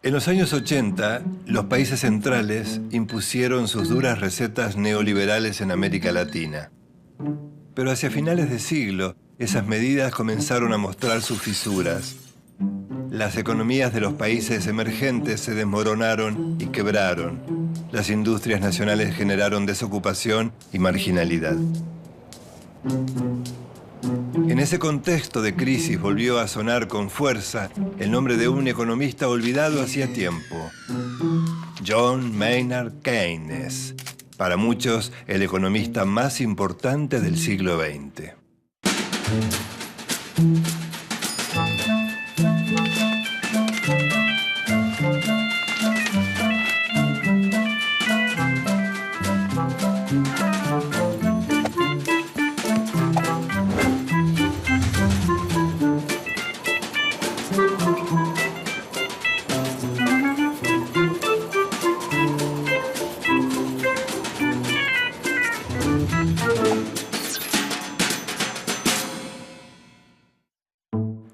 En los años 80, los países centrales impusieron sus duras recetas neoliberales en América Latina. Pero hacia finales de siglo, esas medidas comenzaron a mostrar sus fisuras. Las economías de los países emergentes se desmoronaron y quebraron. Las industrias nacionales generaron desocupación y marginalidad. En ese contexto de crisis volvió a sonar con fuerza el nombre de un economista olvidado hacía tiempo, John Maynard Keynes, para muchos el economista más importante del siglo XX.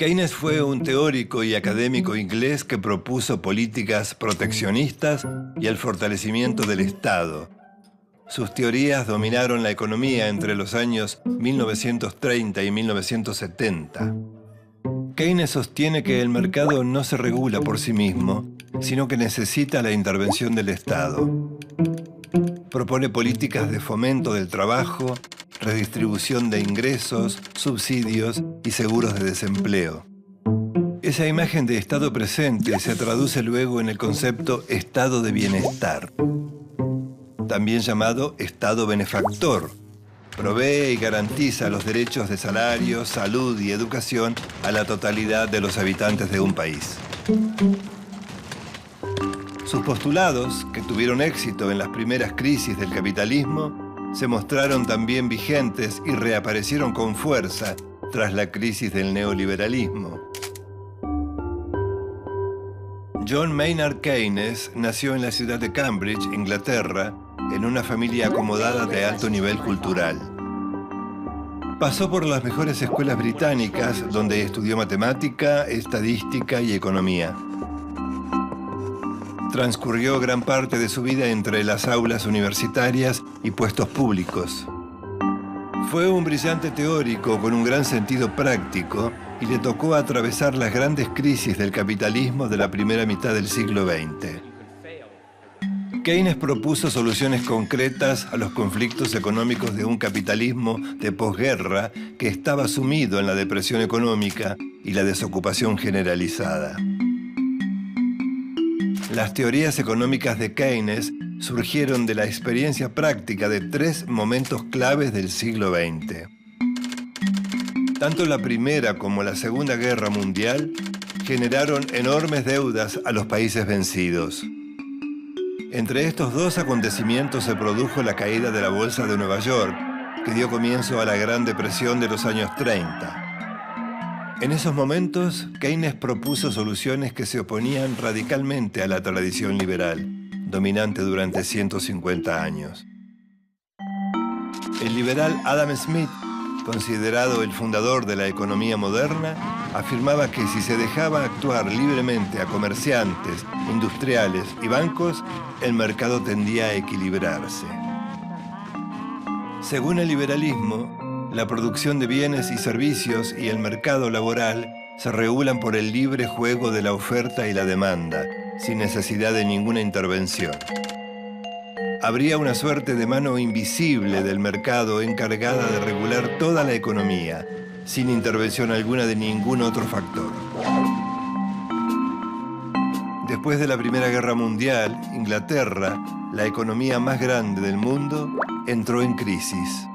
Keynes fue un teórico y académico inglés que propuso políticas proteccionistas y el fortalecimiento del Estado. Sus teorías dominaron la economía entre los años 1930 y 1970. Keynes sostiene que el mercado no se regula por sí mismo, sino que necesita la intervención del Estado. Propone políticas de fomento del trabajo, redistribución de ingresos, subsidios y seguros de desempleo. Esa imagen de Estado presente se traduce luego en el concepto Estado de bienestar, también llamado Estado benefactor. Provee y garantiza los derechos de salario, salud y educación a la totalidad de los habitantes de un país. Sus postulados, que tuvieron éxito en las primeras crisis del capitalismo, se mostraron también vigentes y reaparecieron con fuerza tras la crisis del neoliberalismo. John Maynard Keynes nació en la ciudad de Cambridge, Inglaterra, en una familia acomodada de alto nivel cultural. Pasó por las mejores escuelas británicas, donde estudió matemática, estadística y economía. Transcurrió gran parte de su vida entre las aulas universitarias y puestos públicos. Fue un brillante teórico con un gran sentido práctico y le tocó atravesar las grandes crisis del capitalismo de la primera mitad del siglo XX. Keynes propuso soluciones concretas a los conflictos económicos de un capitalismo de posguerra que estaba sumido en la depresión económica y la desocupación generalizada. Las teorías económicas de Keynes surgieron de la experiencia práctica de tres momentos claves del siglo XX. Tanto la Primera como la Segunda Guerra Mundial generaron enormes deudas a los países vencidos. Entre estos dos acontecimientos se produjo la caída de la Bolsa de Nueva York, que dio comienzo a la Gran Depresión de los años 30. En esos momentos, Keynes propuso soluciones que se oponían radicalmente a la tradición liberal, dominante durante 150 años. El liberal Adam Smith, considerado el fundador de la economía moderna, afirmaba que si se dejaba actuar libremente a comerciantes, industriales y bancos, el mercado tendía a equilibrarse. Según el liberalismo, la producción de bienes y servicios y el mercado laboral se regulan por el libre juego de la oferta y la demanda, sin necesidad de ninguna intervención. Habría una suerte de mano invisible del mercado encargada de regular toda la economía, sin intervención alguna de ningún otro factor. Después de la Primera Guerra Mundial, Inglaterra, la economía más grande del mundo, entró en crisis.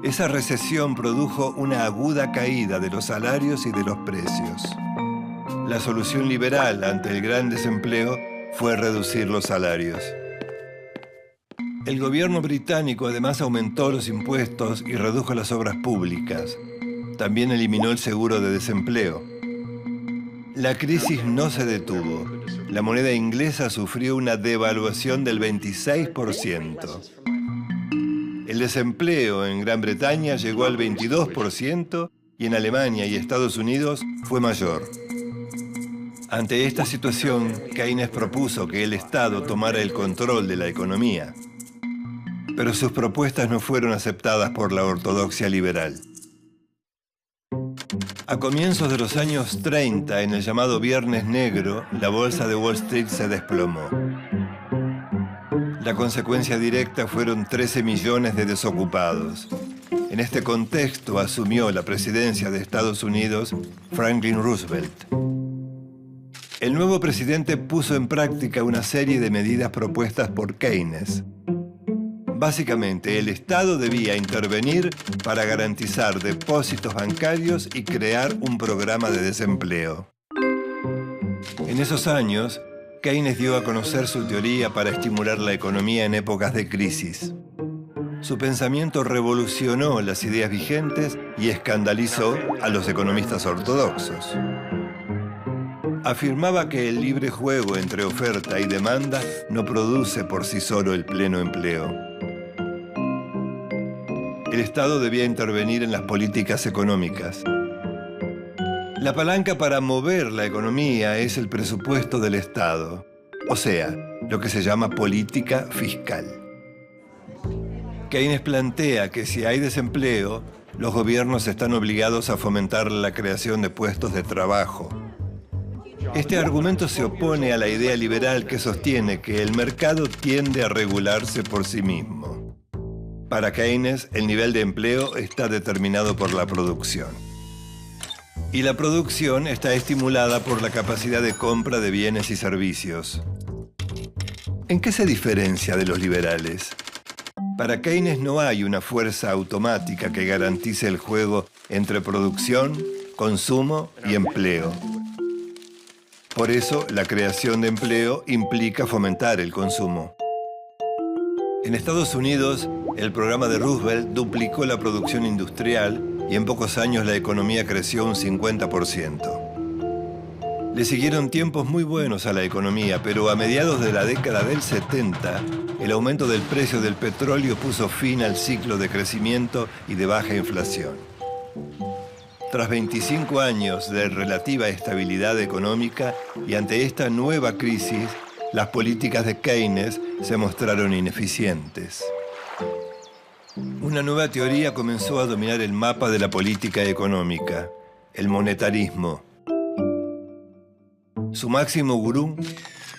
Esa recesión produjo una aguda caída de los salarios y de los precios. La solución liberal ante el gran desempleo fue reducir los salarios. El gobierno británico además aumentó los impuestos y redujo las obras públicas. También eliminó el seguro de desempleo. La crisis no se detuvo. La moneda inglesa sufrió una devaluación del 26%. El desempleo en Gran Bretaña llegó al 22% y en Alemania y Estados Unidos fue mayor. Ante esta situación, Keynes propuso que el Estado tomara el control de la economía, pero sus propuestas no fueron aceptadas por la ortodoxia liberal. A comienzos de los años 30, en el llamado Viernes Negro, la bolsa de Wall Street se desplomó. La consecuencia directa fueron 13 millones de desocupados. En este contexto asumió la presidencia de Estados Unidos Franklin Roosevelt. El nuevo presidente puso en práctica una serie de medidas propuestas por Keynes. Básicamente, el Estado debía intervenir para garantizar depósitos bancarios y crear un programa de desempleo. En esos años, Keynes dio a conocer su teoría para estimular la economía en épocas de crisis. Su pensamiento revolucionó las ideas vigentes y escandalizó a los economistas ortodoxos. Afirmaba que el libre juego entre oferta y demanda no produce por sí solo el pleno empleo. El Estado debía intervenir en las políticas económicas. La palanca para mover la economía es el presupuesto del Estado, o sea, lo que se llama política fiscal. Keynes plantea que si hay desempleo, los gobiernos están obligados a fomentar la creación de puestos de trabajo. Este argumento se opone a la idea liberal que sostiene que el mercado tiende a regularse por sí mismo. Para Keynes, el nivel de empleo está determinado por la producción. Y la producción está estimulada por la capacidad de compra de bienes y servicios. ¿En qué se diferencia de los liberales? Para Keynes no hay una fuerza automática que garantice el juego entre producción, consumo y empleo. Por eso, la creación de empleo implica fomentar el consumo. En Estados Unidos, el programa de Roosevelt duplicó la producción industrial y en pocos años la economía creció un 50%. Le siguieron tiempos muy buenos a la economía, pero a mediados de la década del 70, el aumento del precio del petróleo puso fin al ciclo de crecimiento y de baja inflación. Tras 25 años de relativa estabilidad económica y ante esta nueva crisis, las políticas de Keynes se mostraron ineficientes. Una nueva teoría comenzó a dominar el mapa de la política económica, el monetarismo. Su máximo gurú,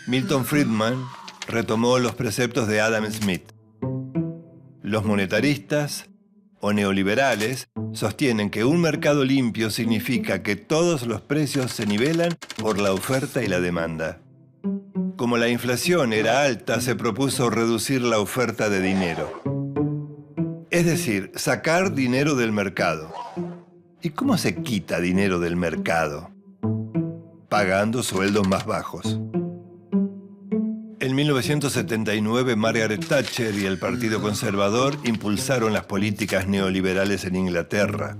Milton Friedman, retomó los preceptos de Adam Smith. Los monetaristas, o neoliberales, sostienen que un mercado limpio significa que todos los precios se nivelan por la oferta y la demanda. Como la inflación era alta, se propuso reducir la oferta de dinero. Es decir, sacar dinero del mercado. ¿Y cómo se quita dinero del mercado? Pagando sueldos más bajos. En 1979, Margaret Thatcher y el Partido Conservador impulsaron las políticas neoliberales en Inglaterra.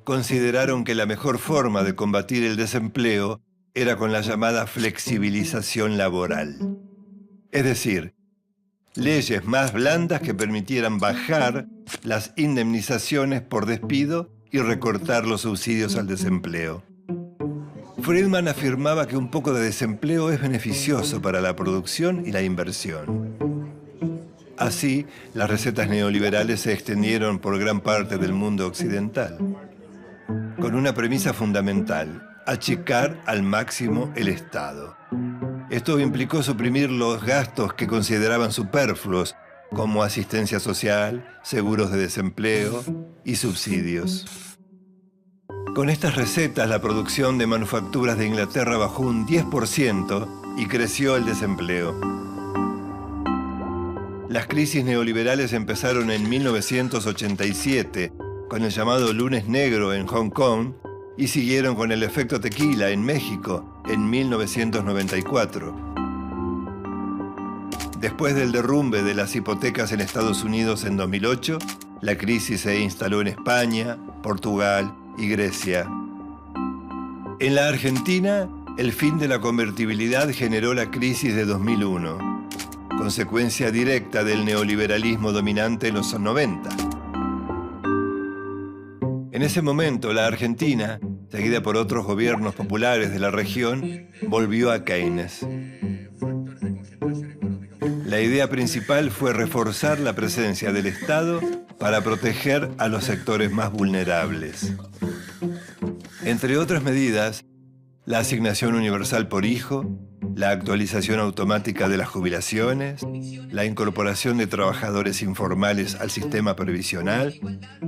Consideraron que la mejor forma de combatir el desempleo era con la llamada flexibilización laboral. Es decir, leyes más blandas que permitieran bajar las indemnizaciones por despido y recortar los subsidios al desempleo. Friedman afirmaba que un poco de desempleo es beneficioso para la producción y la inversión. Así, las recetas neoliberales se extendieron por gran parte del mundo occidental, con una premisa fundamental: achicar al máximo el Estado. Esto implicó suprimir los gastos que consideraban superfluos, como asistencia social, seguros de desempleo y subsidios. Con estas recetas, la producción de manufacturas de Inglaterra bajó un 10% y creció el desempleo. Las crisis neoliberales empezaron en 1987, con el llamado Lunes Negro en Hong Kong, y siguieron con el efecto tequila en México en 1994. Después del derrumbe de las hipotecas en Estados Unidos en 2008, la crisis se instaló en España, Portugal y Grecia. En la Argentina, el fin de la convertibilidad generó la crisis de 2001, consecuencia directa del neoliberalismo dominante en los 90. En ese momento, la Argentina seguida por otros gobiernos populares de la región, volvió a Keynes. La idea principal fue reforzar la presencia del Estado para proteger a los sectores más vulnerables. Entre otras medidas, la asignación universal por hijo, la actualización automática de las jubilaciones, la incorporación de trabajadores informales al sistema previsional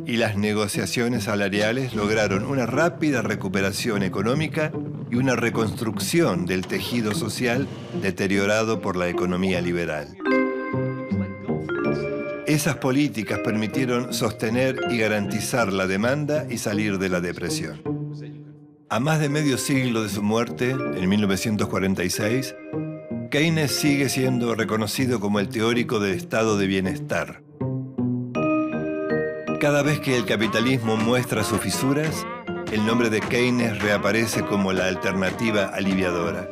y las negociaciones salariales lograron una rápida recuperación económica y una reconstrucción del tejido social deteriorado por la economía liberal. Esas políticas permitieron sostener y garantizar la demanda y salir de la depresión. A más de medio siglo de su muerte, en 1946, Keynes sigue siendo reconocido como el teórico del estado de bienestar. Cada vez que el capitalismo muestra sus fisuras, el nombre de Keynes reaparece como la alternativa aliviadora.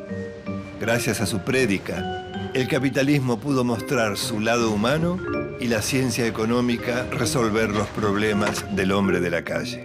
Gracias a su prédica, el capitalismo pudo mostrar su lado humano y la ciencia económica resolver los problemas del hombre de la calle.